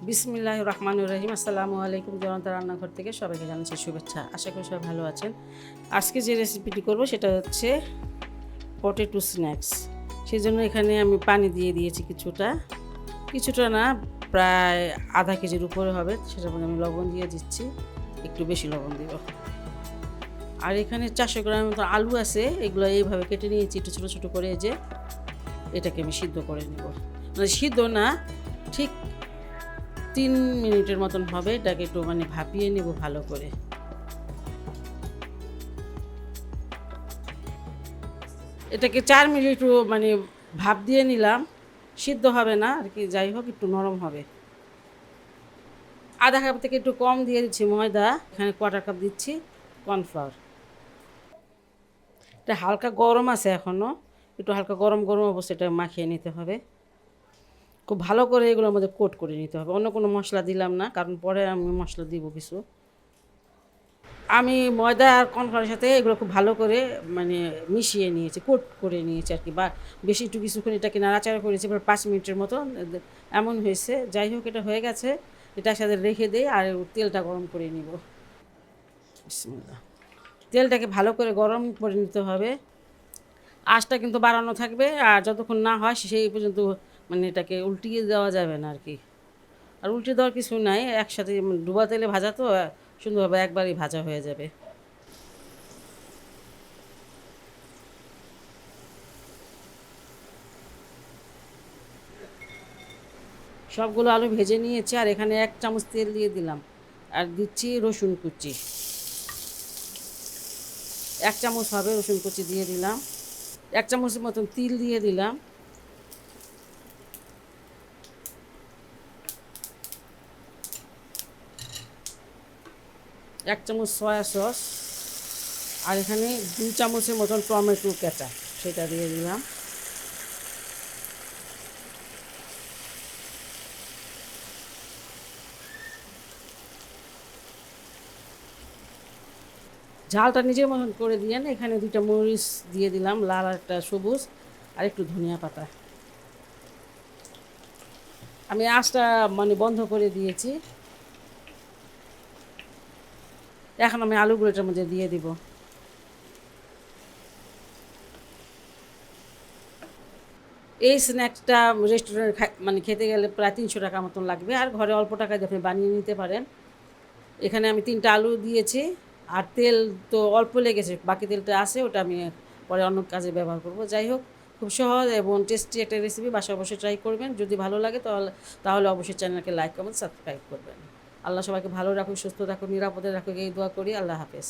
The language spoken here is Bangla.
বিসমিল্লাহির রহমানির রহিম। আসসালামু আলাইকুম। জনতা রান্নাঘর থেকে সবাইকে জানাচ্ছি শুভেচ্ছা। আশা করি সবাই ভালো আছেন। আজকে যে রেসিপিটি করব সেটা হচ্ছে পটেটো স্ন্যাক্স। সেজন্য এখানে আমি পানি দিয়ে দিয়েছি কিছুটা না, প্রায় আধা কেজির উপরে হবে। সেটার মধ্যে আমি লবণ দিয়ে দিচ্ছি, একটু বেশি লবণ দিব। আর এখানে 400 গ্রামের মতো আলু আছে, এগুলো এইভাবে কেটে নিয়েছি একটু ছোটো ছোটো করে। যে এটাকে আমি সিদ্ধ করে নেব, মানে সিদ্ধ না, ঠিক 3 মিনিটের মতন হবে। এটাকে একটু ভাপিয়ে নেব ভালো করে। এটাকে 4 মিনিট ভাপ দিয়ে নিলাম। সিদ্ধ হবে না আর কি, যাই হোক একটু নরম হবে। আধা কাপ থেকে একটু কম দিয়ে দিচ্ছি ময়দা, এখানে 1/4 কাপ দিচ্ছি কর্নফ্লাওয়ার। এটা হালকা গরম আছে এখনও, একটু হালকা গরম গরম অবস্থা এটা মাখিয়ে নিতে হবে। খুব ভালো করে এগুলোর মধ্যে কোট করে নিতে হবে। অন্য কোনো মশলা দিলাম না, কারণ পরে আমি মশলা দিব কিছু। আমি ময়দা আর কর্নফ্লাওয়ারের সাথে এগুলো খুব ভালো করে মিশিয়ে নিয়েছি, কোট করে নিয়েছি আর কি, বা বেশি একটু কিছুক্ষণ এটাকে নাড়াচাড়া করেছি, এবার 5 মিনিটের মতো এমন হয়েছে। যাই হোক, এটা হয়ে গেছে। এটার সাথে রেখে দিই আর তেলটা গরম করে নিব। বিসমিল্লাহ। তেলটাকে ভালো করে গরম করে নিতে হবে। আঁচটা কিন্তু বাড়ানো থাকবে, আর যতক্ষণ না হয় সেই পর্যন্ত এটাকে উল্টিয়ে দেওয়া যাবে না আর কি। আর উল্টে দেওয়ার কিছু নাই, একসাথে ডুবা তেলে ভাজা তো সুন্দরভাবে একবারই ভাজা হয়ে যাবে। সবগুলো আলু ভেজে নিয়েছি, আর এখানে 1 চামচ তেল দিয়ে দিলাম। আর দিচ্ছি রসুন কুচি, 1 চামচ হবে রসুন কুচি দিয়ে দিলাম। 1 চামচের মতন তিল দিয়ে দিলাম। এক চামচ সয়া সস। আর এখানে 2 চামচের মতন টমেটো কেঁচা, সেটা দিয়ে দিলাম। ঝালটা নিজের মতন করে দিয়ে এখানে 2টা মরিচ দিয়ে দিলাম, লাল আর একটা সবুজ, আর একটু ধনিয়া পাতা। আমি আঁচটা বন্ধ করে দিয়েছি। এখন আমি আলুগুলো এটার মধ্যে দিয়ে দিব। এই স্ন্যাক্সটা রেস্টুরেন্টে খেতে গেলে প্রায় 300 টাকা মতন লাগবে, আর ঘরে অল্প টাকায় আপনি বানিয়ে নিতে পারেন। এখানে আমি 3টা আলু দিয়েছি, আর তেল তো অল্প লেগেছে, বাকি তেলটা আছে, ওটা আমি পরে অন্য কাজে ব্যবহার করব। যাই হোক, খুব সহজ এবং টেস্টি একটা রেসিপি, বাসায় অবশ্যই ট্রাই করবেন। যদি ভালো লাগে তাহলে অবশ্যই চ্যানেলকে লাইক কমেন্ট সাবস্ক্রাইব করবেন। আল্লাহ সবাইকে ভালো রাখুক, সুস্থ রাখুক, নিরাপদে রাখুক, এই দোয়া করি। আল্লাহ হাফেজ।